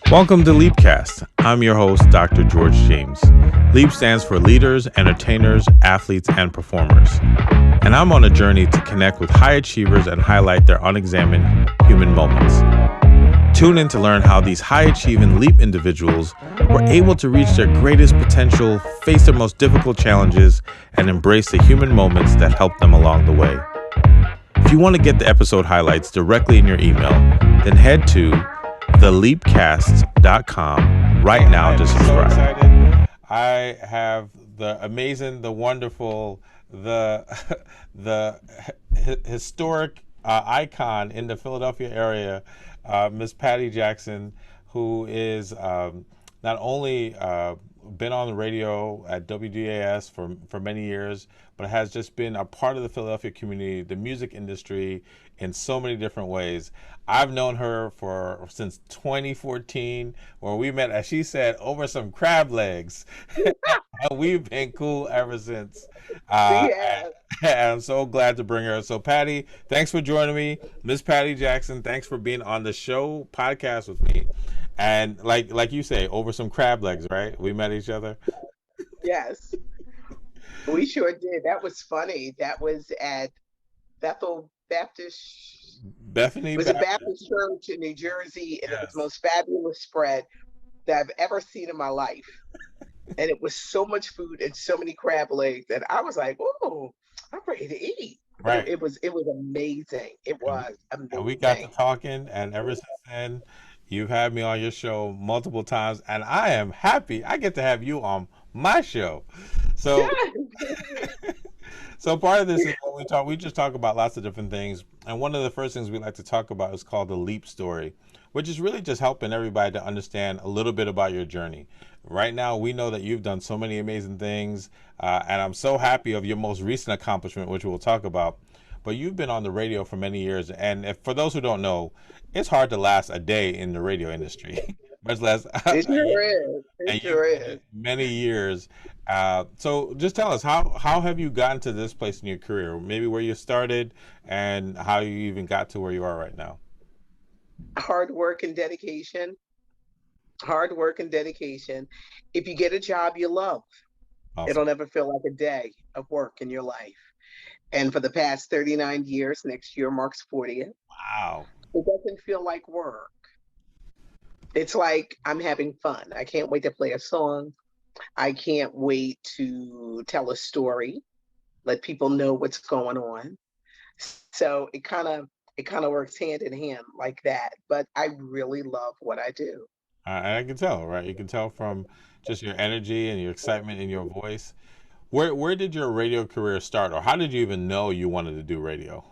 Welcome to LEAPcast. I'm your host, Dr. George James. LEAP stands for Leaders, Entertainers, Athletes, and Performers. And I'm on a journey to connect with high achievers and highlight their unexamined human moments. Tune in to learn how these high-achieving LEAP individuals were able to reach their greatest potential, face their most difficult challenges, and embrace the human moments that helped them along the way. If you want to get the episode highlights directly in your email, then head to theleapcast.com right now to subscribe. So excited. I have the amazing, the wonderful, the historic icon in the Philadelphia area, Miss Patti Jackson, who is not only been on the radio at WDAS for many years, but has just been a part of the Philadelphia community, the music industry, in so many different ways. I've known her since 2014, where we met, as she said, over some crab legs. And we've been cool ever since. And I'm so glad to bring her. So Patti, thanks for joining me. Miss Patti Jackson, thanks for being on the show podcast with me. And like you say, over some crab legs, right? We met each other. Yes, we sure did. That was funny. That was at Bethel Baptist. Bethany It was a Baptist. Baptist church in New Jersey, and it was the Yes. most fabulous spread that I've ever seen in my life. And it was so much food and so many crab legs that I was like, "Oh, I'm ready to eat." But Right. it was amazing. It was And we got to amazing. talking, and ever since then, you've had me on your show multiple times, and I am happy I get to have you on my show. So, so part of this is when we just talk about lots of different things, and one of the first things we like to talk about is called the Leap story, which is really just helping everybody to understand a little bit about your journey. Right now, we know that you've done so many amazing things, and I'm so happy of your most recent accomplishment, which we'll talk about. But you've been on the radio for many years, and for those who don't know, it's hard to last a day in the radio industry, much less It a sure year. is. It And you've sure done is. it many years. So just tell us, how have you gotten to this place in your career? Maybe where you started and how you even got to where you are right now. Hard work and dedication. Hard work and dedication. If you get a job you love, Awesome. it'll never feel like a day of work in your life. And for the past 39 years, next year marks 40th, Wow. it doesn't feel like work. It's like I'm having fun. I can't wait to play a song. I can't wait to tell a story, let people know what's going on. So it kind of works hand in hand like that. But I really love what I do. I can tell, right? You can tell from just your energy and your excitement in your voice. Where did your radio career start, or how did you even know you wanted to do radio?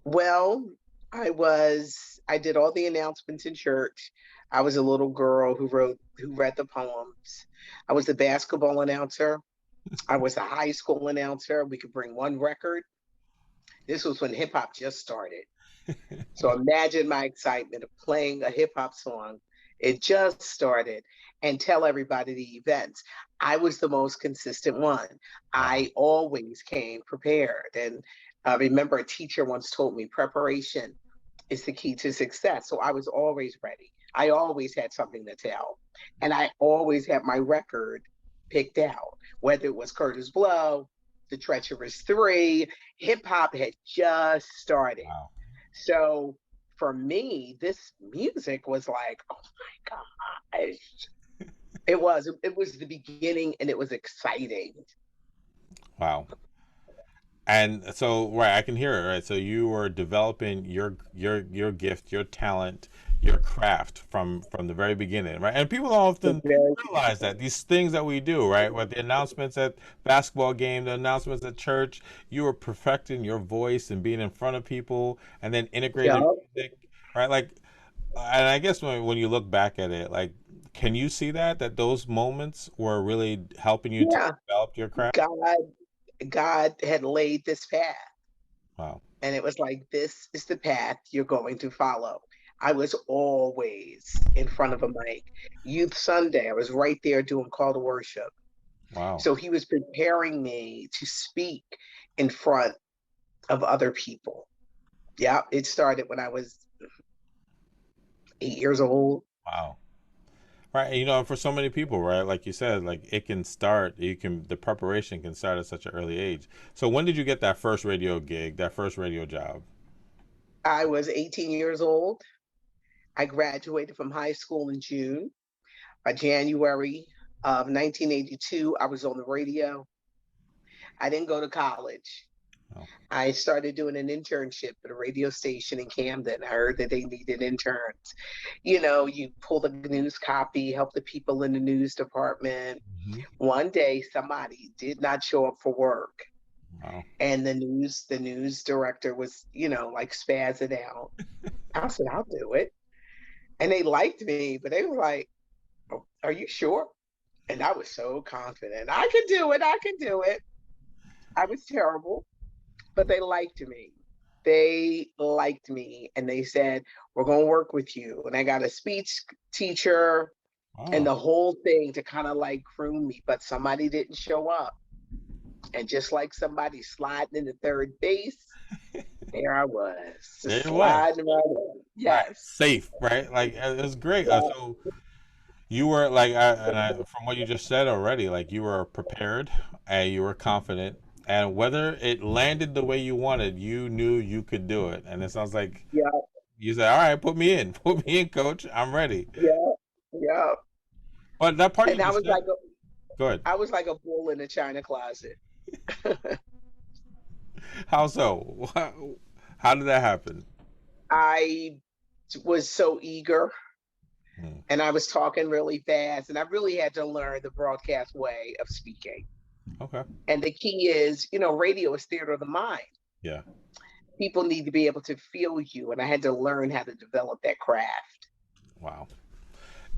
Well, I did all the announcements in church. I was a little girl who read the poems. I was the basketball announcer. I was a high school announcer. We could bring one record. This was when hip hop just started. So imagine my excitement of playing a hip hop song. It just started and tell everybody the events. I was the most consistent one. Wow. I always came prepared. And I remember a teacher once told me preparation is the key to success. So I was always ready. I always had something to tell. And I always had my record picked out, whether it was Curtis Blow, The Treacherous Three, hip hop had just started. Wow. So for me, this music was like, oh my gosh. It was the beginning and it was exciting. Wow. And so, right, I can hear it, right? So you were developing your gift, your talent, your craft from the very beginning, right? And people don't The often very realize that these things that we do, right? With the announcements at basketball game, the announcements at church, you were perfecting your voice and being in front of people, and then integrating young. music, right? Like, and I guess when you look back at it, like, can you see that those moments were really helping you to Yeah. develop your craft? God God had laid this path. Wow. And it was like, this is the path you're going to follow. I was always in front of a mic. Youth Sunday, I was right there doing call to worship. Wow. So he was preparing me to speak in front of other people. Yeah, it started when I was 8 years old. Wow. Right. And, you know, for so many people, right? Like you said, like it can start, the preparation can start at such an early age. So when did you get that first radio gig, that first radio job? I was 18 years old. I graduated from high school in June. By January of 1982, I was on the radio. I didn't go to college. Oh, I started doing an internship at a radio station in Camden. I heard that they needed interns. You know, you pull the news copy, help the people in the news department. hmm. One day, somebody did not show up for work, Wow. and the news director was, like spazzing out. I said, "I'll do it," and they liked me, but they were like, "Oh, are you sure?" And I was so confident. I could do it. I could do it. I was terrible, but they liked me. They liked me and they said, "We're going to work with you." And I got a speech teacher and Oh, the whole thing to kind of like groom me, but somebody didn't show up. And just like somebody sliding into third base, there I was, there just you was. sliding right in. Right. Yes. Safe, right? Like it was great. Yeah. So you were like, from what you just said already, like you were prepared and you were confident, and whether it landed the way you wanted, you knew you could do it. And it sounds like Yeah. you said, "All right, put me in, put me in, coach. I'm ready." Yeah. Yeah. But that part you And I just was said, like, go ahead. I was like a bull in a china closet. How so? How did that happen? I was so eager Hmm. and I was talking really fast, and I really had to learn the broadcast way of speaking. Okay. And the key is, radio is theater of the mind. Yeah. People need to be able to feel you, and I had to learn how to develop that craft. Wow.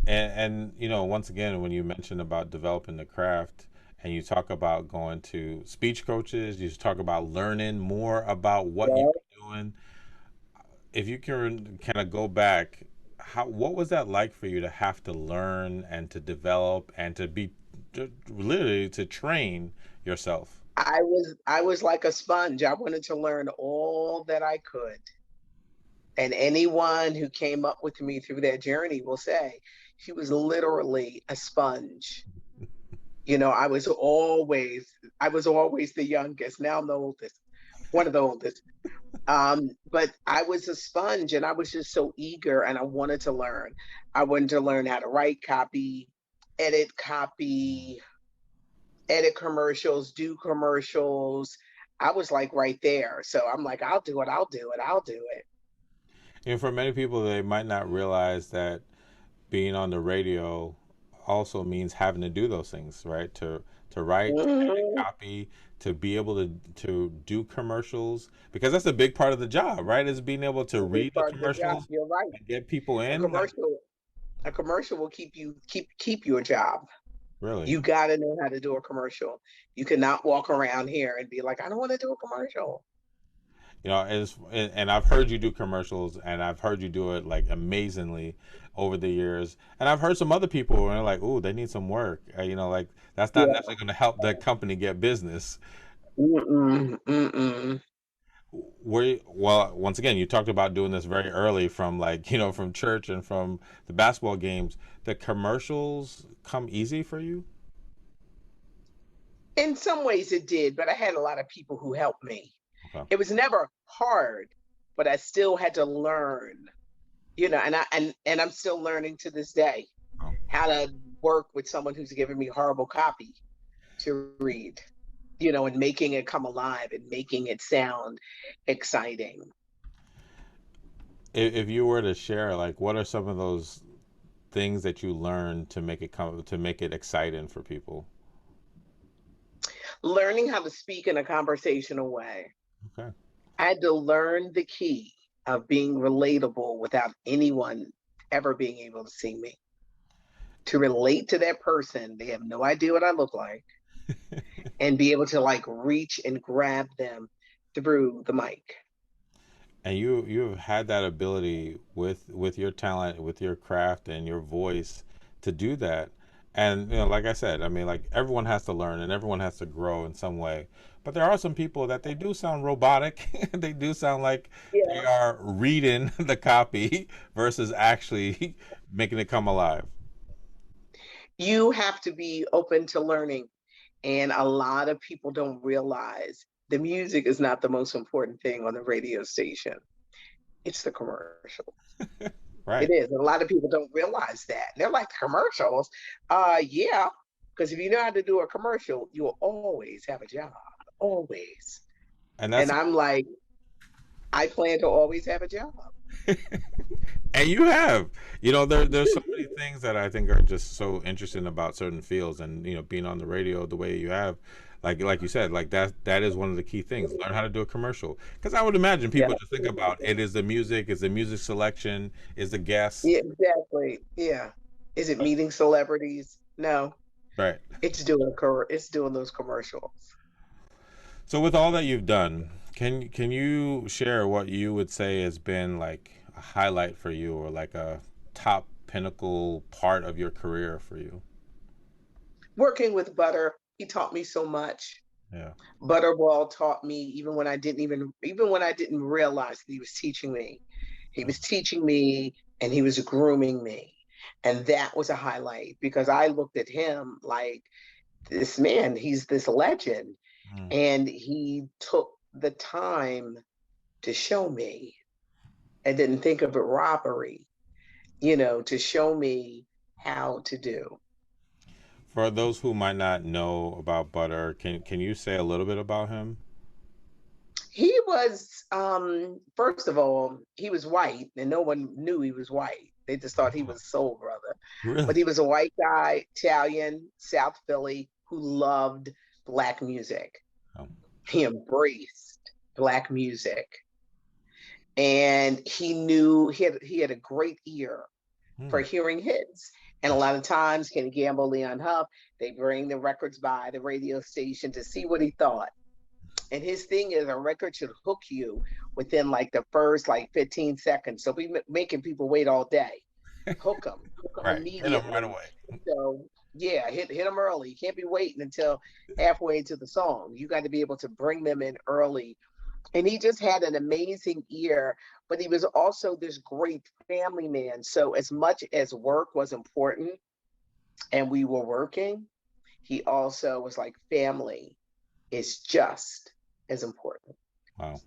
And you know, once again, when you mentioned about developing the craft, and you talk about going to speech coaches, you talk about learning more about what you Yeah. were doing. If you can kind of go back, what was that like for you to have to learn and to develop and literally to train yourself? I was like a sponge. I wanted to learn all that I could. And anyone who came up with me through that journey will say she was literally a sponge. I was always the youngest. Now I'm the oldest, one of the oldest. But I was a sponge and I was just so eager and I wanted to learn. I wanted to learn how to write copy, edit commercials, do commercials. I was like right there. So I'm like, I'll do it, I'll do it, I'll do it. And for many people, they might not realize that being on the radio also means having to do those things, right? To write, to edit Mhm. copy, to be able to do commercials, because that's a big part of the job, right? Is being able to A big read the part of the job. commercials You're right. and get people A in. Like, commercial, a commercial will keep you a job. really, You got to know how to do a commercial. You cannot walk around here and be like, I don't want to do a commercial. you know, and I've heard you do commercials, and I've heard you do it like amazingly over the years, and I've heard some other people and they're like, "Ooh, they need some work," you know, like that's not Yeah. necessarily going to help the company get business. Mm-mm, mm-mm. Well, once again, you talked about doing this very early from like, you know, from church and from the basketball games. The commercials come easy for you? In some ways it did, but I had a lot of people who helped me. Okay. It was never hard, but I still had to learn, and I'm still learning to this day Oh. how to work with someone who's giving me horrible copy to read, and making it come alive and making it sound exciting. If you were to share, like, what are some of those things that you learned to make it exciting for people? Learning how to speak in a conversational way. Okay. I had to learn the key of being relatable without anyone ever being able to see me. To relate to that person, they have no idea what I look like, and be able to like reach and grab them through the mic. And you've had that ability with your talent, with your craft and your voice to do that. And like I said, I mean, like everyone has to learn and everyone has to grow in some way. But there are some people that they do sound robotic. They do sound like they Yeah. are reading the copy versus actually making it come alive. You have to be open to learning. And a lot of people don't realize the music is not the most important thing on the radio station. It's the commercial. It Right. is. A lot of people don't realize that. They're like, commercials? Yeah. Because if you know how to do a commercial, you'll always have a job. Always. And And that's I'm like, I plan to always have a job. and you have, there's so many things that I think are just so interesting about certain fields, and being on the radio the way you have, like you said, like that is one of the key things. Learn how to do a commercial, because I would imagine Yeah. people just think about it is the music, is the music selection, is the guest. Yeah, exactly. Yeah. Is it meeting celebrities? No. Right. It's doing those commercials. So with all that you've done, can you share what you would say has been like a highlight for you, or like a top pinnacle part of your career for you? Working with Butter, he taught me so much. Yeah. Butterball taught me even when I didn't realize that he was teaching me. He was teaching me and he was grooming me. And that was a highlight because I looked at him like this man, he's this legend. Mm. And he took the time to show me and didn't think of it robbery, to show me how to do. For those who might not know about Butter, can you say a little bit about him? He was, first of all, he was white and no one knew he was white. They just thought he was soul brother. But Really? he was a white guy, Italian, South Philly, who loved Black music. Oh. He embraced Black music. And he had a great ear for Hmm. hearing hits. And a lot of times, Kenny Gamble, Leon Huff, they bring the records by the radio station to see what he thought. And his thing is a record should hook you within like the first like 15 seconds. So we making people wait all day. Hook them Right. Hit him right immediately. away. So yeah, hit them early. You can't be waiting until halfway into the song. You got to be able to bring them in early. And he just had an amazing ear, but he was also this great family man. So as much as work was important and we were working, he also was like family is just as important. Wow.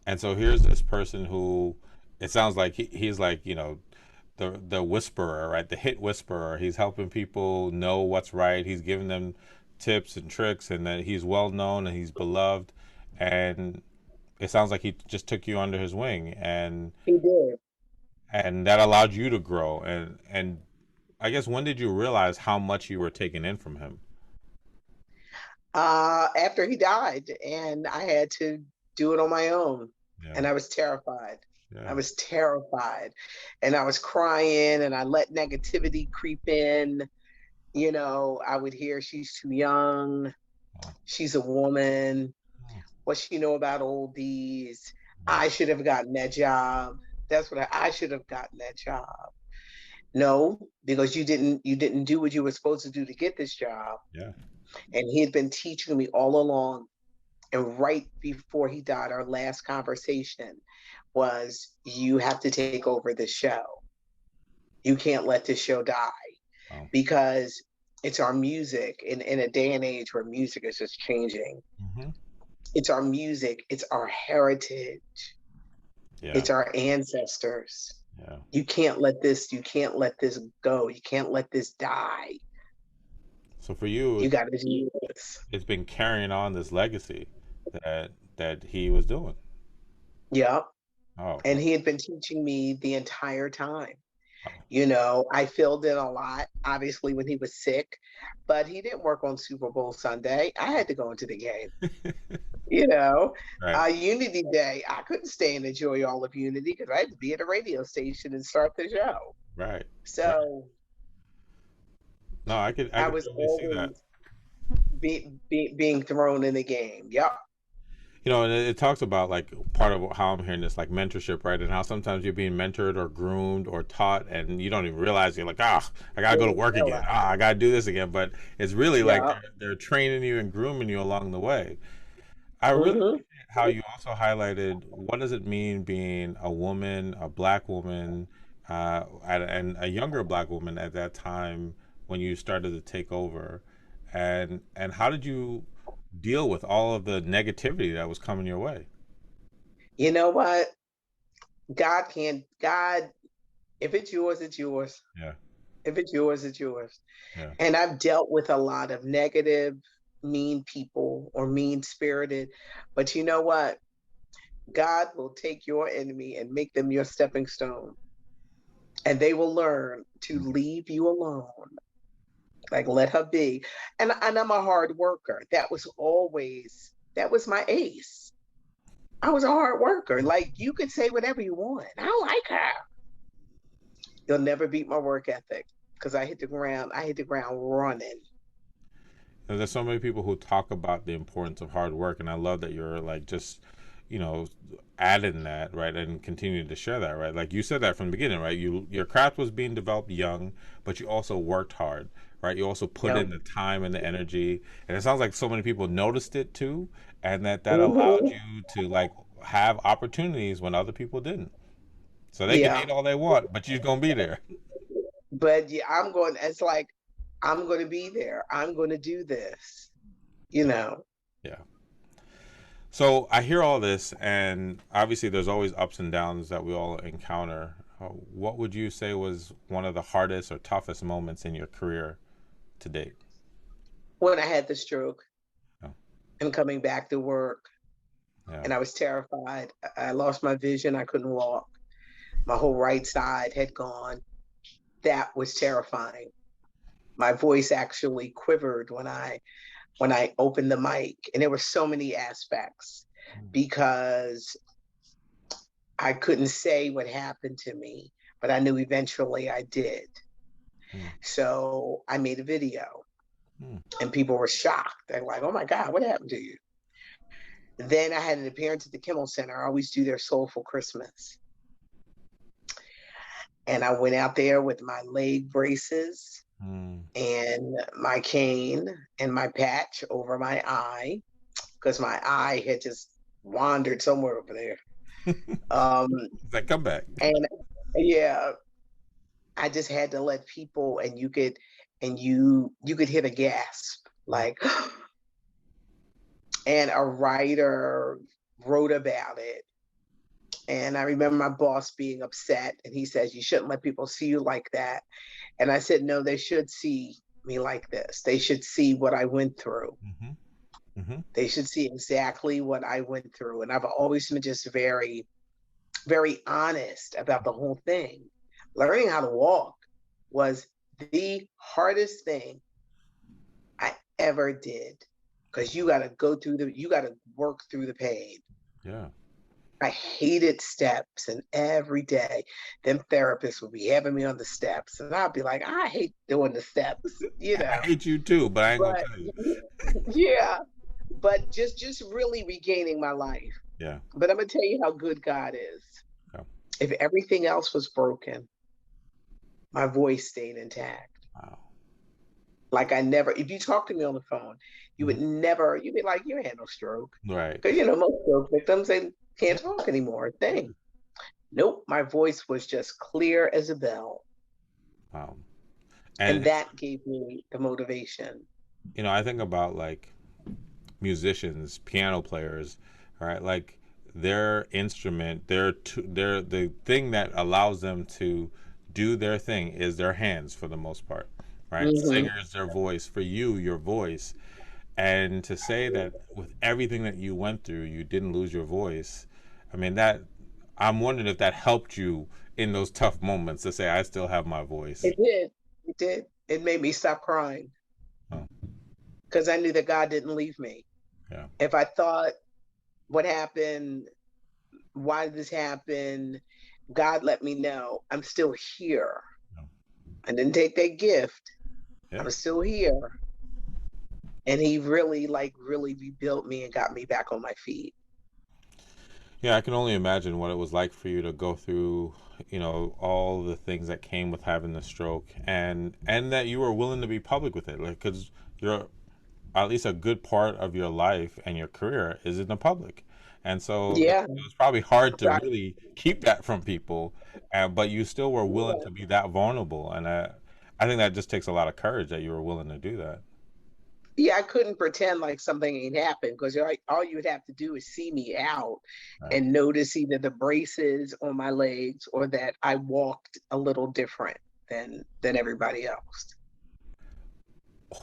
And so here's this person who it sounds like he's like, the whisperer, right? The hit whisperer. He's helping people know what's right. He's giving them tips and tricks, and that he's well known and he's beloved. And it sounds like he just took you under his wing, He did. and that allowed you to grow. And I guess, when did you realize how much you were taking in from him? After he died, and I had to do it on my own, Yeah. and I was terrified. I Yeah. was terrified, and I was crying, and I let negativity creep in. I would hear she's too young, Oh. she's a woman, Oh. what she know about oldies. Right. I should have gotten that job. That's what I should have gotten that job. No, because you didn't do what you were supposed to do to get this job. Yeah. And he had been teaching me all along. And right before he died, our last conversation was, you have to take over the show. You can't let this show die Oh. because it's our music in a day and age where music is just changing. Hmm. It's our music, it's our heritage, Yeah. it's our ancestors. Yeah. You can't let this go. You can't let this die. So for you, You got to do this. it's been carrying on this legacy that he was doing. Yep. Oh. And he had been teaching me the entire time. Oh. I filled in a lot, obviously, when he was sick, but he didn't work on Super Bowl Sunday. I had to go into the game. You know, Right. Unity Day, I couldn't stay and enjoy all of Unity because I had to be at a radio station and start the show. Right. Right. So No, I I could was totally see that. always being thrown in the game. Yep. And it talks about like part of how I'm hearing this, like mentorship, right? And how sometimes you're being mentored or groomed or taught, and you don't even realize you're like, I gotta go to work again. I gotta do this again. But it's really like Yeah. they're training you and grooming you along the way. I really Hmm. appreciate how you also highlighted what does it mean being a woman, a black woman, and a younger black woman at that time when you started to take over, and how did you deal with all of the negativity that was coming your way? You know what? God, if it's yours, it's yours. Yeah, If it's yours, it's yours. yeah, And I've dealt with a lot of negative, mean people or mean spirited. But you know what? God will take your enemy and make them your stepping stone. And they will learn to leave you alone. Like let her be. And I'm a hard worker. That was my ace. I was a hard worker. Like you could say whatever you want. I don't like her. You'll never beat my work ethic because I hit the ground running. There's so many people who talk about the importance of hard work, and I love that you're like just, you know, adding that, right, and continuing to share that, right. Like you said that from the beginning, right. Your craft was being developed young, but you also worked hard, right. You also put Yep. in the time and the energy, and it sounds like so many people noticed it too, and that allowed Hmm. you to like have opportunities when other people didn't. So they can Yeah. hate all they want, but you're gonna be there. But yeah, it's like, I'm going to be there. I'm going to do this, you know. Yeah. So I hear all this, and obviously there's always ups and downs that we all encounter. What would you say was one of the hardest or toughest moments in your career to date? When I had the stroke Yeah, and coming back to work, yeah, and I was terrified. I lost my vision. I couldn't walk. My whole right side had gone. That was terrifying. My voice actually quivered when I opened the mic, and there were so many aspects because I couldn't say what happened to me, but I knew eventually I did. mm, So I made a video, mm, and people were shocked. They're like, "Oh my God, what happened to you?" Then I had an appearance at the Kimmel Center. I always do their Soulful Christmas. And I went out there with my leg braces mm. and my cane and my patch over my eye because my eye had just wandered somewhere over there. Um, It's like come back. and yeah, I just had to let people, and you could hit a gasp like, and a writer wrote about it. And I remember my boss being upset, and he says, "You shouldn't let people see you like that." And I said, "No, they should see me like this. They should see what I went through. Hmm. Hmm. They should see exactly what I went through." And I've always been just very, very honest about the whole thing. Learning how to walk was the hardest thing I ever did because you got to work through the pain. Yeah, I hated steps, and every day, them therapists would be having me on the steps, and I'd be like, I hate doing the steps, you I know. hate you too, but I ain't gonna But tell you. yeah, but just really regaining my life. Yeah, But I'm gonna tell you how good God is. yeah. If everything else was broken, my voice stayed intact. Wow. Like I never, if you talk to me on the phone, Mhm. you'd be like, you had no stroke. Right. Because most stroke victims, they can't talk anymore. Thing. Nope, my voice was just clear as a bell. Wow. And And that gave me the motivation. I think about like musicians, piano players, right? Like their instrument, their the thing that allows them to do their thing is their hands for the most part, right? Hmm. Singers, their voice. For you, your voice. And to say that with everything that you went through, you didn't lose your voice. I mean that. I'm wondering if that helped you in those tough moments to say I still have my voice. It did. It did. It made me stop crying Oh, because I knew that God didn't leave me. yeah. If I thought, what happened? Why did this happen? God let me know I'm still here. Yeah. I didn't take that gift. Yeah. I'm still here. And he really, like, really rebuilt me and got me back on my feet. Yeah, I can only imagine what it was like for you to go through, all the things that came with having the stroke, and that you were willing to be public with it, like because you're at least a good part of your life and your career is in the public, and so Yeah. it was probably hard to Right. really keep that from people, but you still were willing Yeah. to be that vulnerable, and I think that just takes a lot of courage that you were willing to do that. Yeah, I couldn't pretend like something ain't happened because all you would have to do is see me out Right. and notice either the braces on my legs or that I walked a little different than everybody else.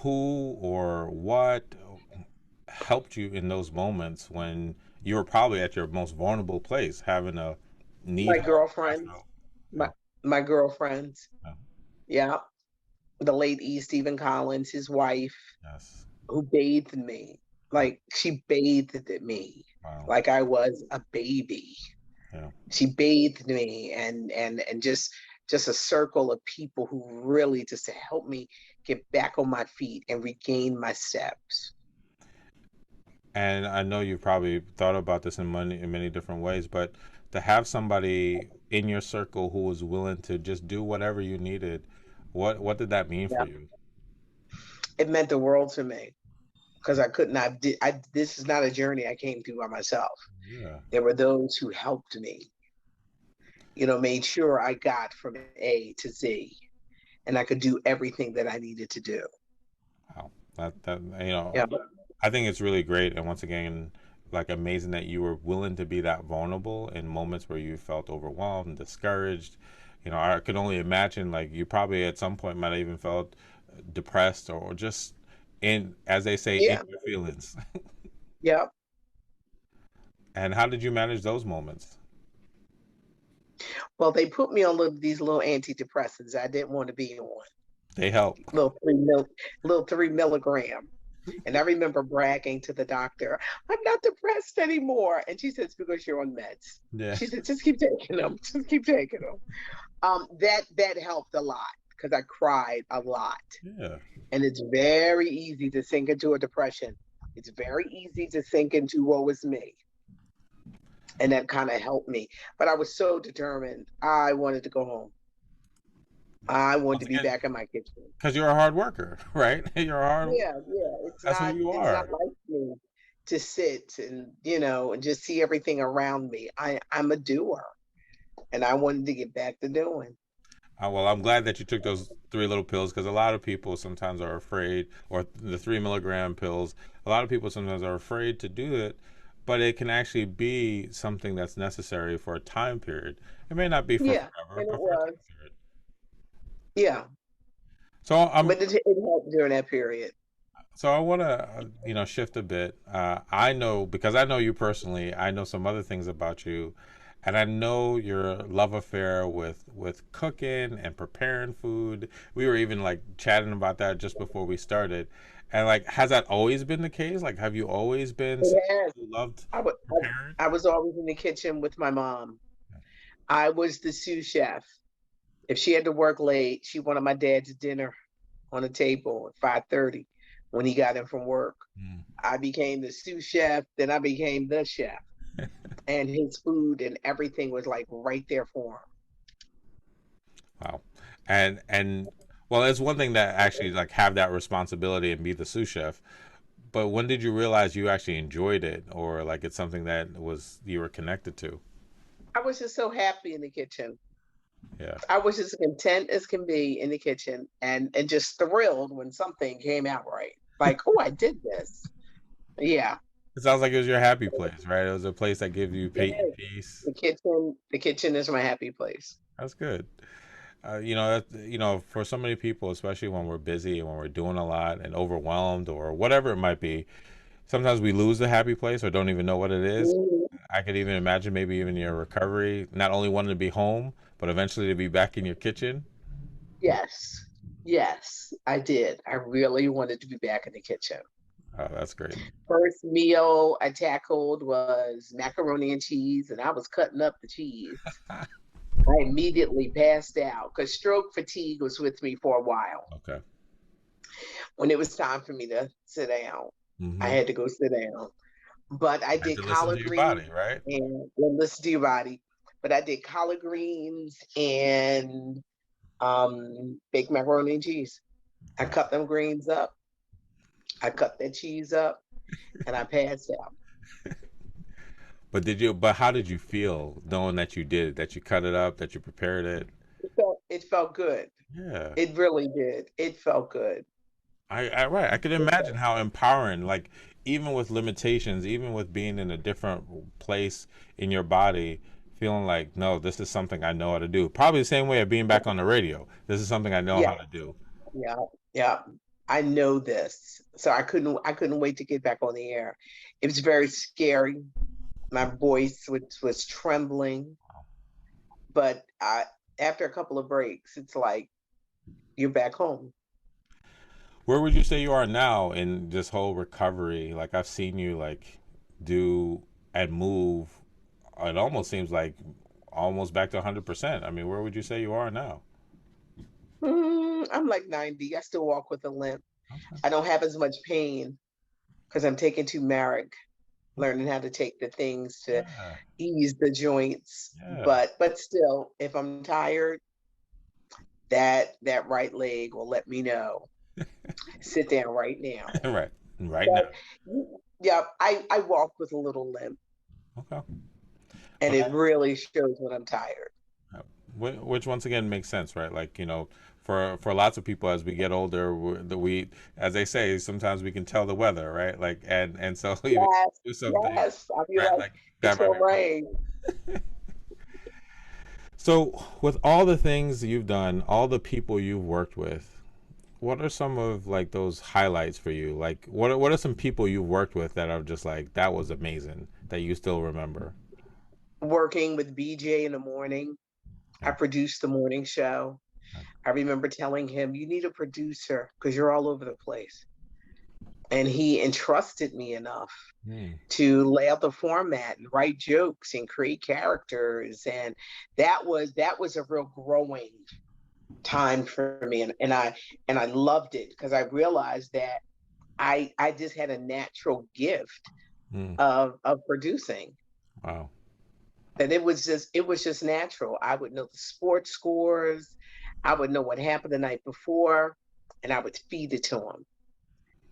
Who or what helped you in those moments when you were probably at your most vulnerable place, having to need My help girlfriends, after? my Yeah, my girlfriends, yeah, yeah, the late E. Stephen Collins, his wife, yes. who bathed me, Yeah, like she bathed me wow. like I was a baby. Yeah. She bathed me and just a circle of people who really just to help me get back on my feet and regain my steps. And I know you've probably thought about this in many different ways, but to have somebody in your circle who was willing to just do whatever you needed, what did that mean for Yeah, you? it meant the world to me because I could not. This is not a journey I came through by myself. Yeah. There were those who helped me. Made sure I got from A to Z, and I could do everything that I needed to do. Wow. That Yeah, I think it's really great, and once again, like amazing that you were willing to be that vulnerable in moments where you felt overwhelmed, discouraged. I could only imagine like you probably at some point might have even felt depressed or just in, as they say, in yeah, your feelings. yeah. And how did you manage those moments? Well, they put me on these little antidepressants I didn't want to be on. They help. Little 3 milligram. And I remember bragging to the doctor, I'm not depressed anymore. And she said, it's because you're on meds. Yeah. She said, just keep taking them. Just keep taking them. That helped a lot because I cried a lot. Yeah. And it's very easy to sink into a depression. It's very easy to sink into woe is me. And that kind of helped me. But I was so determined. I wanted to go home. I wanted Once to be again, back in my kitchen. because you're a hard worker, right? You're a hard. Yeah, yeah. It's That's who not you it's not are. like me to sit and and just see everything around me. I'm a doer and I wanted to get back to doing. Well, I'm glad that you took those three little pills because a lot of people sometimes are afraid, or the 3 milligram pills. A lot of people sometimes are afraid to do it, but it can actually be something that's necessary for a time period. It may not be for Yeah, forever, and it but for a was. time period. Yeah, So I'm but it helped during that period. So I want to, shift a bit. I know because I know you personally. I know some other things about you, and I know your love affair with cooking and preparing food. We were even like chatting about that just before we started. And like, has that always been the case? Like, have you always been It someone has. who loved I, wa- preparing? I was always in the kitchen with my mom. I was the sous chef. If she had to work late, she wanted my dad's dinner on the table at 5:30 when he got in from work. Mm, I became the sous chef, then I became the chef. And his food and everything was like right there for wow. And well, it's one thing to actually like have that responsibility and be the sous chef. But when did you realize you actually enjoyed it, or like it's something that was you were connected to? him. I was just so happy in the kitchen. Yeah, I was as content as can be in the kitchen and just thrilled when something came out right. Like, oh, I did this. Yeah. it sounds like it was your happy place, right? It was a place that gives you It is. peace. The kitchen is my happy place. That's good. For so many people, especially when we're busy and when we're doing a lot and overwhelmed or whatever it might be, sometimes we lose the happy place or don't even know what it is. Mhm. I could even imagine maybe even your recovery, not only wanting to be home, but eventually to be back in your kitchen. Yes. Yes, I did. I really wanted to be back in the kitchen. Oh, that's great. First meal I tackled was macaroni and cheese, and I was cutting up the cheese. I immediately passed out because stroke fatigue was with me for a while. Okay. When it was time for me to sit down, I Hmm. had to go sit down. but I Had did to listen to collard your greens body, right? and well, listen to your body. But I did collard greens and baked macaroni and cheese. I cut them greens up, I cut that cheese up, and I passed out. But did you? But how did you feel knowing that you did it, that you cut it up, that you prepared it? It felt good. Yeah, It really did. It felt good. I right. I could imagine how empowering, like even with limitations, even with being in a different place in your body, feeling like, no, this is something I know how to do. Probably the same way of being back on the radio. This is something I know Yeah, how to do. yeah, yeah. I know this. So I couldn't wait to get back on the air. It was very scary. My voice was trembling, but after a couple of breaks, it's like you're back home. Where would you say you are now in this whole recovery? Like I've seen you like do and move. It almost seems like almost back to 100%. I mean, where would you say you are now? I'm like 90. I still walk with a limp. Okay. I don't have as much pain because I'm taking turmeric, learning how to take the things to Yeah. ease the joints. Yeah. But still, if I'm tired, that right leg will let me know. Sit down right now. Right. Right now. But yeah, I walk with a little limp, Okay. and But it really shows when I'm tired. which once again makes sense, right? Like for lots of people as we get older, as they say, sometimes we can tell the weather, right? Like and so even Yes, do something, yes. I'll be right? like, Like it's that might gonna be cold. rain. So with all the things you've done, all the people you've worked with, what are some of like those highlights for you? Like what are some people you've worked with that are just like that was amazing that you still remember? Working with BJ in the morning, I Okay. produced the morning show. I remember telling him, "You need a producer because you're all over the place." And he entrusted me enough Hmm. to lay out the format and write jokes and create characters. And that was a real growing time for me. And I loved it because I realized that I just had a natural gift Hmm. of producing. Wow. That it was just natural. I would know the sports scores, I would know what happened the night before, and I would feed it to him.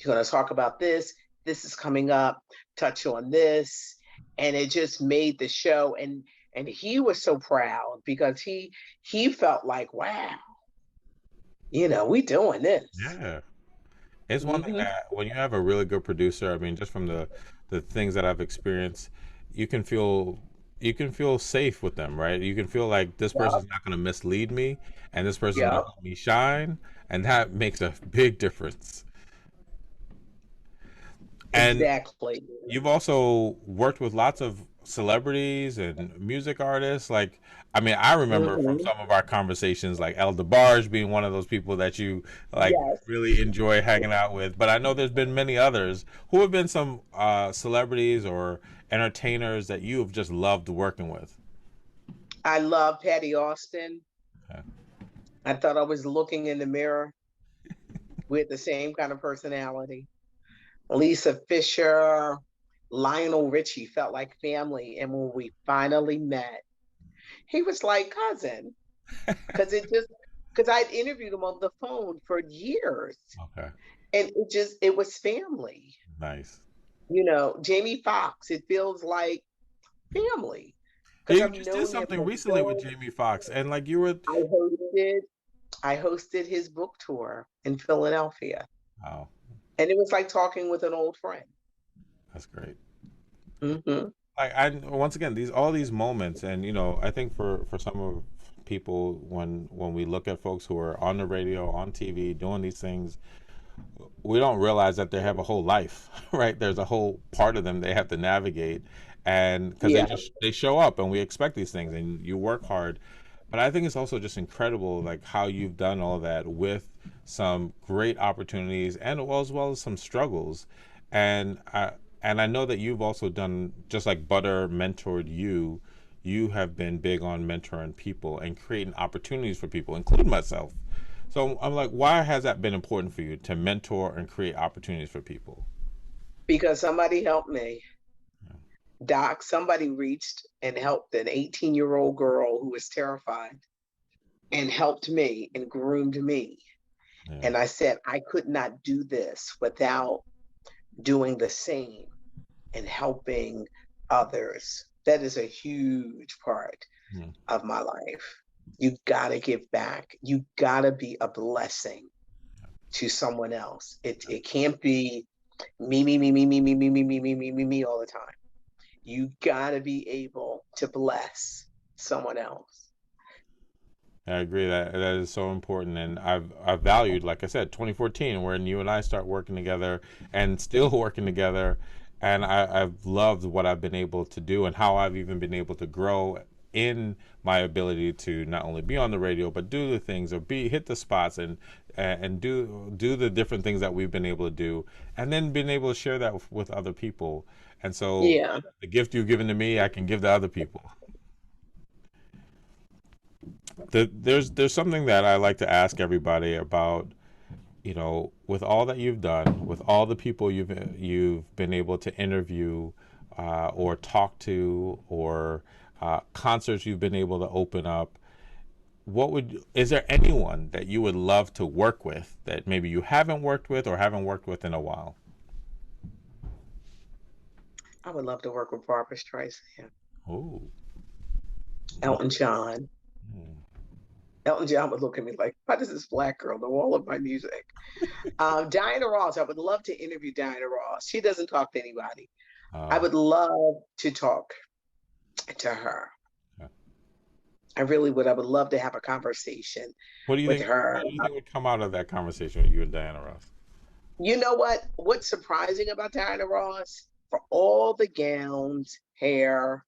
You're going to talk about this. This is coming up. Touch on this, and it just made the show. And he was so proud because he felt like, wow, we doing this. Yeah. It's one thing Hmm. that when you have a really good producer, I mean, just from the things that I've experienced, you can feel you can feel safe with them, right? You can feel like this Yep. person's not going to mislead me, and this person's going Yep. to help me shine, and that makes a big difference. And Exactly. you've also worked with lots of celebrities and music artists. Like, I mean, I remember from Hmm. some of our conversations, like El DeBarge being one of those people that you like Yes. really enjoy hanging out with. But I know there's been many others who have been some celebrities or entertainers that you have just loved working with. I love Patti Austin. Okay. I thought I was looking in the mirror with the same kind of personality. Lisa Fisher, Lionel Richie felt like family. And when we finally met, he was like cousin because I'd interviewed him on the phone for years, Okay. and it was family. Nice. Jamie Foxx, it feels like family Yeah, because you I've just did known him something for recently with so. Jamie Foxx, and like you were, I hosted I hosted his book tour in Philadelphia, wow, and it was like talking with an old friend. that's great. Hmm. I once again these all these moments, and I think for some of people when we look at folks who are on the radio, on TV, doing these things, we don't realize that they have a whole life, right? There's a whole part of them they have to navigate, and because Yeah, they show up and we expect these things, and you work hard, but I think it's also just incredible like how you've done all that with some great opportunities and as well as some struggles, and I know that you've also done just like Butter mentored you. You have been big on mentoring people and creating opportunities for people, including myself. So I'm like, why has that been important for you to mentor and create opportunities for people? because somebody helped me. Doc, somebody reached and helped an 18-year-old girl who was terrified and helped me and groomed me. Yeah. And I said, I could not do this without doing the same and helping others. That is a huge part of my life. You gotta give back. You gotta be a blessing to someone else. It can't be me, me, me, me, me, me, me, me, me, me, me, me, me all the time. You gotta be able to bless someone else. I agree that is so important, and I've valued, like I said, 2014, when you and I start working together and still working together, and I've loved what I've been able to do and how I've even been able to grow in my ability to not only be on the radio but do the things, or be hit the spots, and do the different things that we've been able to do, and then being able to share that with other people. And so Yeah. the gift you've given to me, I can give to other people. There's something that I like to ask everybody about, with all that you've done, with all the people you've been able to interview, or talk to, or concerts you've been able to open up. Is there anyone that you would love to work with that maybe you haven't worked with or haven't worked with in a while? I would love to work with Barbara Streisand, Oh, Elton John. Elton John would look at me like, why does this black girl know all of my music? Diana Ross, I would love to interview Diana Ross. She doesn't talk to anybody. I would love to talk to her. yeah. I really would. I would love to have a conversation What do you with think? her. What do you think would come out of that conversation with you and Diana Ross? You know what? What's surprising about Diana Ross? For all the gowns, hair,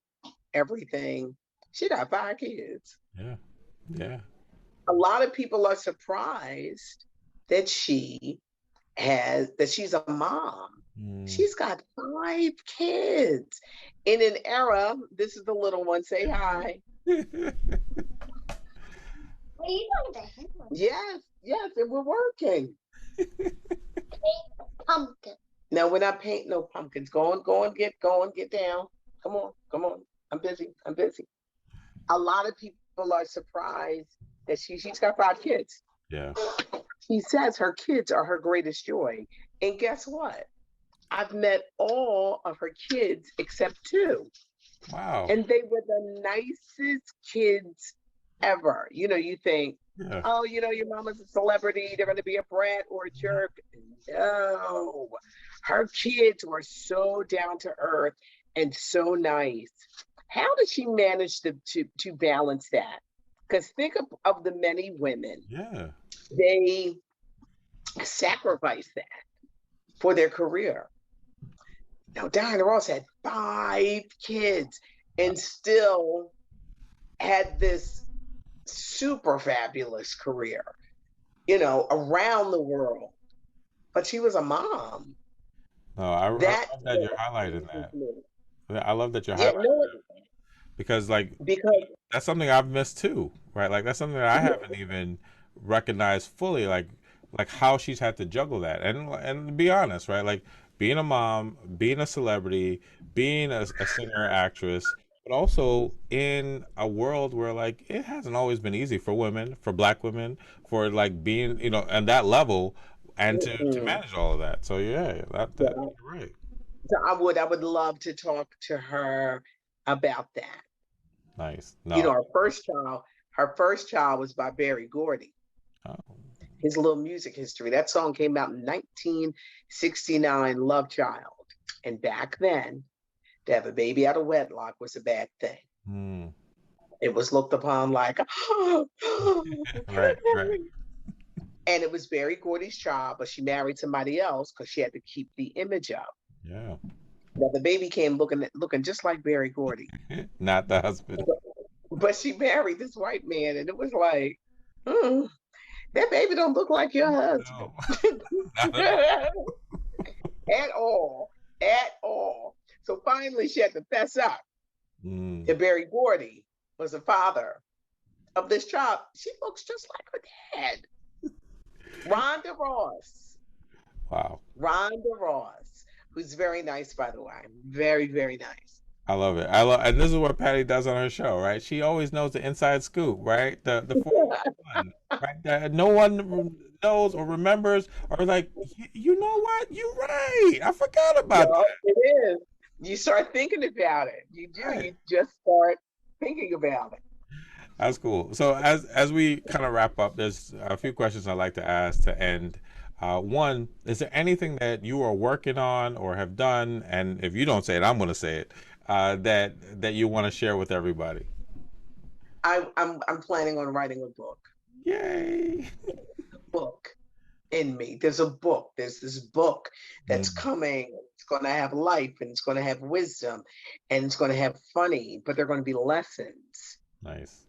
everything, she got 5 kids. Yeah, yeah. A lot of people are surprised that that she's a mom. She's got 5 kids in an era. This is the little one. Say hi. Yes, yes, and we're working. Pumpkin. No, we're not painting no pumpkins. Go on, get down. Come on. I'm busy. A lot of people are surprised that she's got 5 kids. Yeah. She says her kids are her greatest joy. And guess what? I've met all of her kids except 2. Wow. And they were the nicest kids ever. You think, Yeah. oh, your mama's a celebrity, they're going to be a brat or a jerk. No. Her kids were so down to earth and so nice. How did she manage to balance that? Because think of the many women. Yeah. They sacrifice that for their career. Now, Diana Ross had 5 kids and still had this super fabulous career, around the world. But she was a mom. No, I love that you're highlighting that. I love that you're highlighting that. Because that's something I've missed too, right? Like that's something that I haven't even recognized fully, like how she's had to juggle that. And to be honest, right? Like being a mom, being a celebrity, being a singer, actress, but also in a world where like it hasn't always been easy for women, for Black women, for like being, and that level, and to manage all of that. So yeah, you're right. So I would love to talk to her about that. Nice. No. Her first child was by Berry Gordy. Oh. His little music history. That song came out in 1969, Love Child. And back then, to have a baby out of wedlock was a bad thing. It was looked upon like, right. And it was Berry Gordy's child, but she married somebody else because she had to keep the image up. Yeah. Now the baby came looking just like Berry Gordy. Not the husband. But she married this white man, and it was like, that baby don't look like your husband. No. At all. So finally she had to fess up. And Berry Gordy was the father of this child. She looks just like her dad. Rhonda Ross. Wow. Rhonda Ross, who's very nice, by the way. Very, very nice. I love it. And this is what Patty does on her show, right? She always knows the inside scoop, right? The 411, right? That no one knows or remembers or like, you know what? You're right. I forgot about No, it is. You start thinking about it. You that. do. Right. You just start thinking about it. That's cool. So as we kind of wrap up, there's a few questions I'd like to ask to end. One, is there anything that you are working on or have done, and if you don't say it, I'm going to say it, that you want to share with everybody? I'm planning on writing a book. Yay! Book in me. There's a book. There's this book that's Mm, coming. It's going to have life and it's going to have wisdom and it's going to have funny, but they're going to be lessons. nice.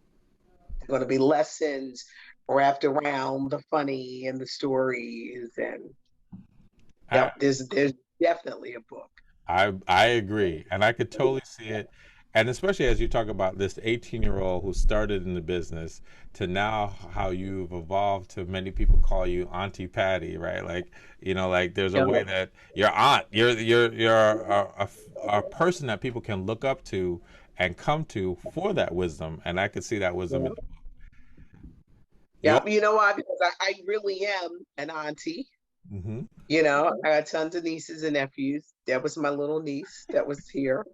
They're going to be lessons wrapped around the funny and the stories. And I, yep, there's definitely a book. I agree, and I could totally see it, and especially as you talk about this 18-year-old who started in the business to now how you've evolved to many people call you Auntie Patty, right? Like like there's a You way know? that your aunt, you're a person that people can look up to and come to for that wisdom, and I could see that wisdom in Yeah. the book. You, Yeah, you know why? Because I really am an auntie. mm-hmm, I got tons of nieces and nephews. That was my little niece that was here.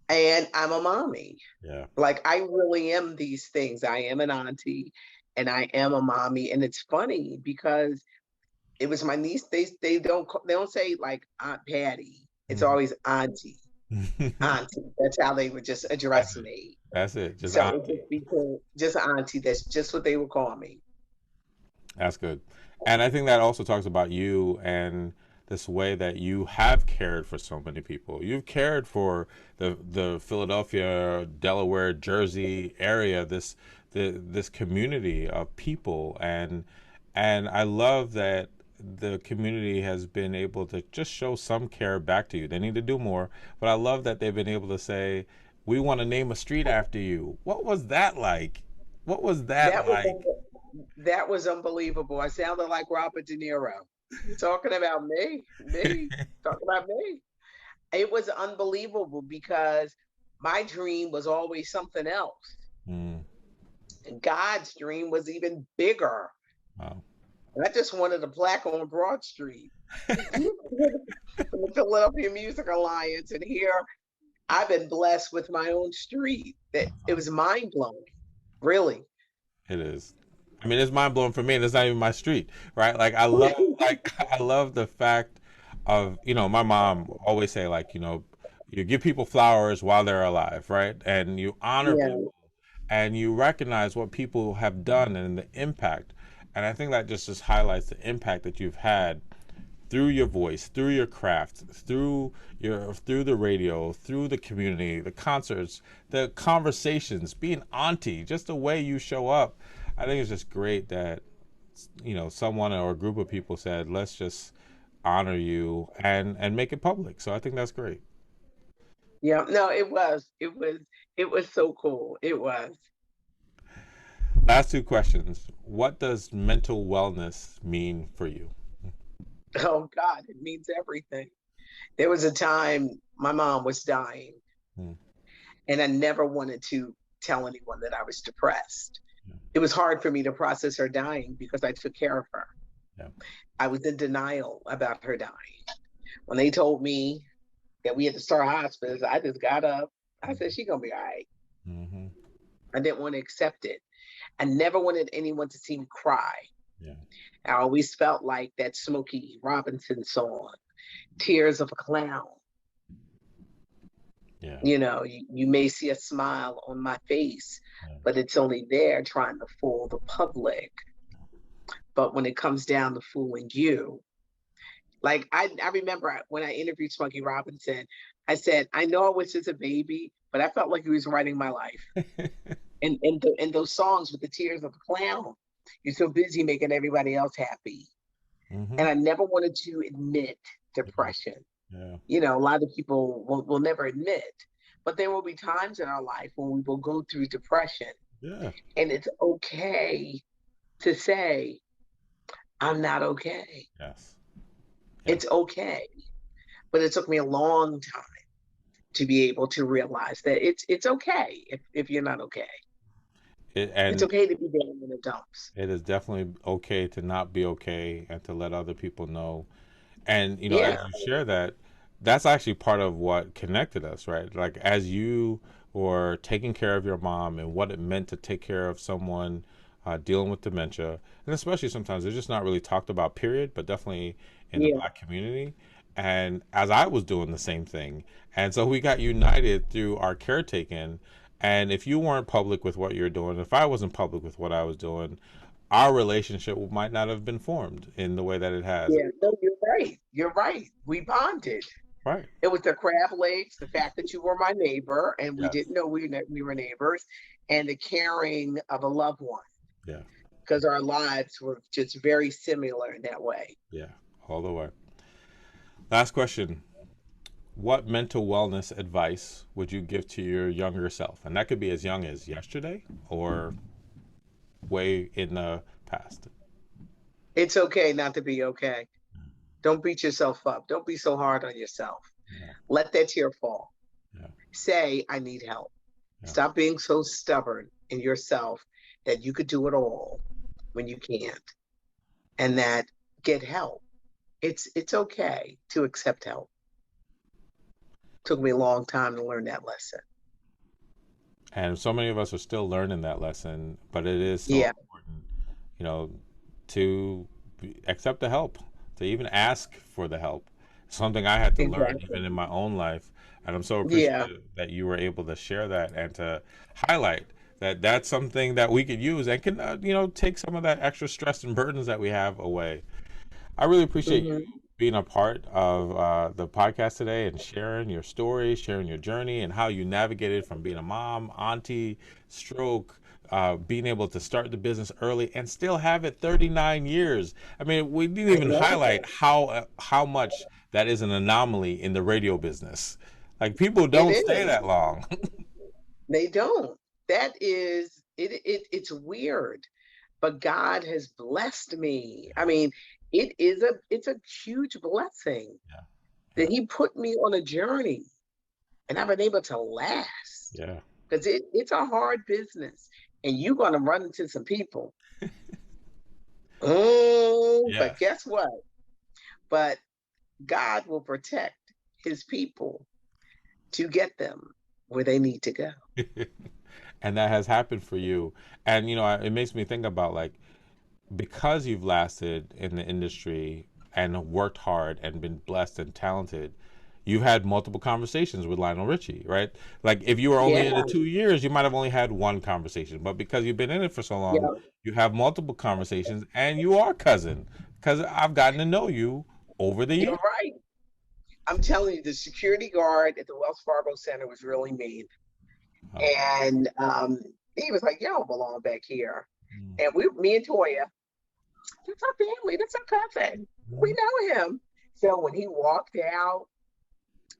And I'm a mommy. yeah, Like I really am these things. I am an auntie and I am a mommy. And it's funny because it was my niece. They don't say like Aunt Patty. It's mm-hmm. always auntie. Auntie. That's how they would just That's address it. me. That's it. Just So it Auntie. just became just auntie. That's just what they would call me. That's good. And I think that also talks about you and this way that you have cared for so many people. You've cared for the Philadelphia, Delaware, Jersey area, this community of people, and I love that the community has been able to just show some care back to you. They need to do more, but I love that they've been able to say, "We want to name a street after you." What was that like? What was that That was like? that was unbelievable. I sounded like Robert De Niro. Talking about me, talking about me. It was unbelievable because my dream was always something else. Mm, And God's dream was even bigger. wow. And I just wanted a plaque on Broad Street from the Philadelphia Music Alliance. And here I've been blessed with my own street. That it was mind blowing, really. It is. I mean, it's mind blowing for me, and it's not even my street, right? Like I love the fact of my mom always say like you give people flowers while they're alive, right? And you honor Yeah, people, and you recognize what people have done and the impact. And I think that just highlights the impact that you've had through your voice, through your craft, through the radio, through the community, the concerts, the conversations, being auntie, just the way you show up. I think it's just great that someone or a group of people said, "Let's just honor you and make it public." So I think that's great. yeah. No, it was so cool. It was. Last two questions. What does mental wellness mean for you? Oh God, it means everything. There was a time my mom was dying, Hmm. and I never wanted to tell anyone that I was depressed. Yeah. It was hard for me to process her dying because I took care of her. Yeah. I was in denial about her dying. When they told me that we had to start hospice, I just got up. I said, she's gonna be all right. Mm-hmm. I didn't want to accept it. I never wanted anyone to see me cry. Yeah. I always felt like that Smokey Robinson song, Tears of a Clown. Yeah. You may see a smile on my face, Yeah. but it's only there trying to fool the public. But when it comes down to fooling you, like I remember when I interviewed Smokey Robinson, I said, I know I was just a baby, but I felt like he was writing my life. And those songs with the tears of a clown, you're so busy making everybody else happy. Mm-hmm. And I never wanted to admit depression. Yeah. A lot of people will never admit, but there will be times in our life when we will go through depression. Yeah. And it's okay to say, I'm not okay. Yes. Yeah. It's okay. But it took me a long time to be able to realize that it's okay if you're not okay. It's And okay to be down in the dumps. it is definitely okay to not be okay and to let other people know. And Yeah, as you share that, that's actually part of what connected us, right? Like as you were taking care of your mom and what it meant to take care of someone dealing with dementia, and especially sometimes it's just not really talked about, period, but definitely in the yeah, Black community. And as I was doing the same thing, and so we got united through our caretaking. And if you weren't public with what you're doing, if I wasn't public with what I was doing, our relationship might not have been formed in the way that it has. yeah. No, you're right. You're right. We bonded. Right. It was the crab legs, the fact that you were my neighbor, and we Yes. didn't know we were neighbors, and the caring of a loved one, Yeah. because our lives were just very similar in that way. Yeah. All the way. Last question. What mental wellness advice would you give to your younger self? And that could be as young as yesterday or way in the past. It's okay not to be okay. Don't beat yourself up. Don't be so hard on yourself. Yeah. Let that tear fall. Yeah. Say, I need help. Yeah. Stop being so stubborn in yourself that you could do it all when you can't, and that get help. It's okay to accept help. Took me a long time to learn that lesson. And so many of us are still learning that lesson, but it is so Yeah, important, you know, to accept the help, to even ask for the help. Something I had to learn exactly. even in my own life. And I'm so Yeah, appreciative that you were able to share that and to highlight that that's something that we could use and can, take some of that extra stress and burdens that we have away. I really appreciate you hmm, being a part of the podcast today and sharing your story, sharing your journey, and how you navigated from being a mom, auntie, stroke, being able to start the business early and still have it 39 years. I mean, we didn't I even know. highlight how much that is an anomaly in the radio business. Like people It don't stay is. that long. They don't. That is it's weird, but God has blessed me. I mean, it's a huge blessing Yeah, that yeah, He put me on a journey, and I've been able to last, yeah, because it's a hard business, and you're gonna run into some people. But yes. guess what? But God will protect His people to get them where they need to go. And that has happened for you. And it makes me think about like because you've lasted in the industry and worked hard and been blessed and talented, you've had multiple conversations with Lionel Richie, right? Like if you were only in Yeah, it 2 years, you might have only had one conversation, but because you've been in it for so long, yeah, you have multiple conversations, and you are cousin because I've gotten to know you over the you're years. right. I'm telling you, the security guard at the Wells Fargo Center was really mean. Oh. And he was like, "You don't belong back here." Mm. And me and Toya, that's our family, that's our cousin. We Mhm. know him. So when he walked out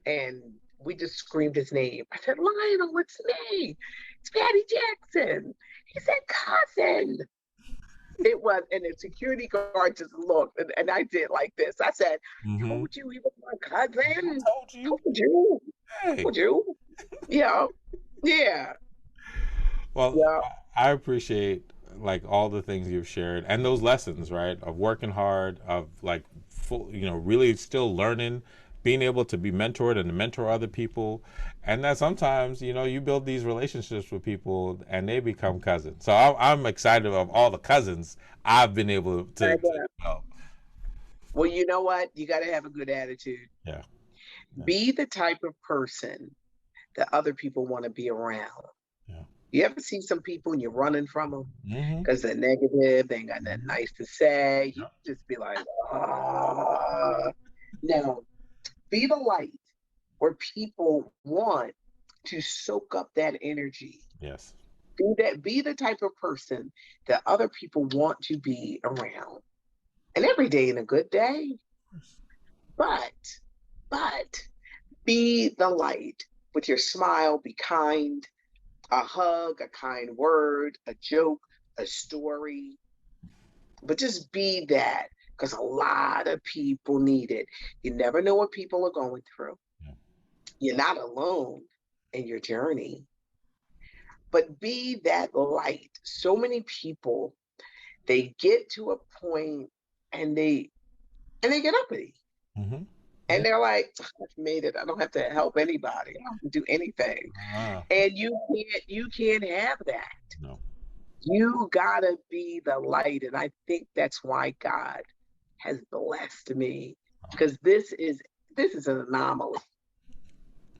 and we just screamed his name, I said, "Lionel, it's me. It's Patty Jackson." He said, "Cousin." It was, and the security guard just looked, and I did like this. I said, Mhm. "Told you he was my I cousin. told you. Told you. Hey. Told you." Yeah, yeah, Well, yeah. I appreciate like all the things you've shared and those lessons, right? Of working hard, of like really still learning, being able to be mentored and to mentor other people, and that sometimes you build these relationships with people and they become cousins. So I'm excited of all the cousins I've been able to develop. Well, you know what? You got to have a good attitude. Yeah, yeah, Be the type of person that other people want to be around. yeah. You ever see some people and you're running from them Mm-hmm. because they're negative, they ain't got nothing Mm-hmm. nice to say? You Yeah. just be like, ah. No, be the light where people want to soak up that energy. Yes. Be the type of person that other people want to be around. And every day in a good day, but but be the light with your smile, be kind, a hug, a kind word, a joke, a story, but just be that, because a lot of people need it. You never know what people are going through. Yeah. You're not alone in your journey, but be that light. So many people, they get to a point and they get uppity. Mm-hmm. And they're like, I've made it. I don't have to help anybody. I don't have to do anything. Ah, And you can't have that. no. You gotta be the light. And I think that's why God has blessed me. Because this is an anomaly.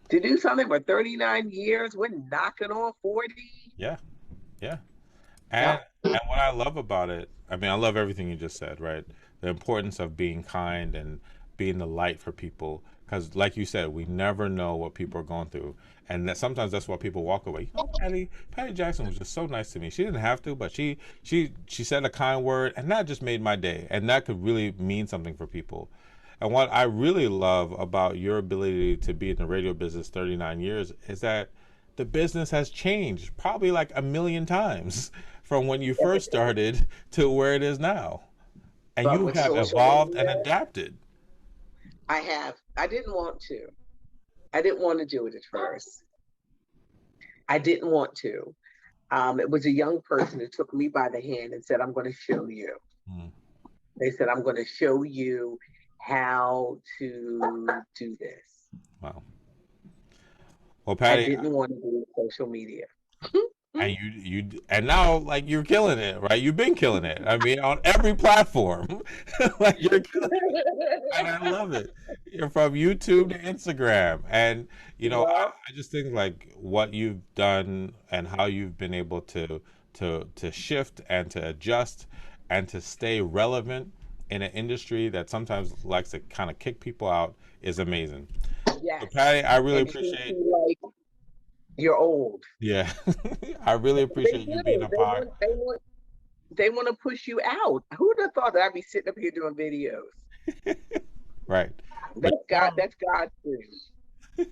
To do something for 39 years, we're knocking on 40. Yeah. Yeah. Yeah. And what I love about it, I mean, I love everything you just said, right? The importance of being kind and being the light for people. Because, like you said, we never know what people are going through, and that sometimes that's why people walk away. You know, Patty Jackson was just so nice to me. She didn't have to, but she said a kind word, and that just made my day, and that could really mean something for people. And what I really love about your ability to be in the radio business 39 years is that the business has changed probably like a million times from when you first started to where it is now. And But you with have social evolved and media, adapted. I have. I didn't want to. I didn't want to do it at first. I didn't want to. It was a young person who took me by the hand and said, I'm going to show you. Mm, They said, I'm going to show you how to do this. wow. Well, I Patty, didn't want to do social media. and and now like you're killing it, right? You've been killing it. I mean, on every platform, like you're killing it, and I love it. You're from YouTube to Instagram, and Yeah. I just think like what you've done and how you've been able to shift and to adjust and to stay relevant in an industry that sometimes likes to kind of kick people out is amazing. So, Yes. Patty, I really And it makes appreciate. you like you're old. Yeah, I really They appreciate you do. being a part. They want to push you out. Who would have thought that I'd be sitting up here doing videos? Right. But That's God. That's God's thing.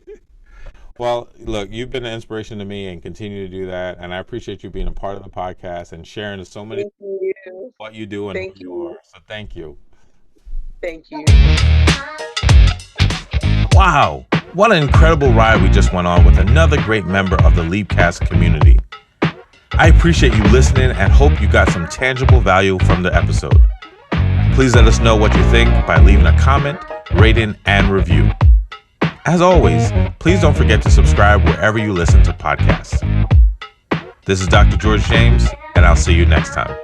well, look, you've been an inspiration to me and continue to do that. And I appreciate you being a part of the podcast and sharing so many Thank you. what you do and who Thank you you. are. So thank you. Thank you. Wow. What an incredible ride we just went on with another great member of the LEAPcast community. I appreciate you listening and hope you got some tangible value from the episode. Please let us know what you think by leaving a comment, rating, and review. As always, please don't forget to subscribe wherever you listen to podcasts. This is Dr. George James, and I'll see you next time.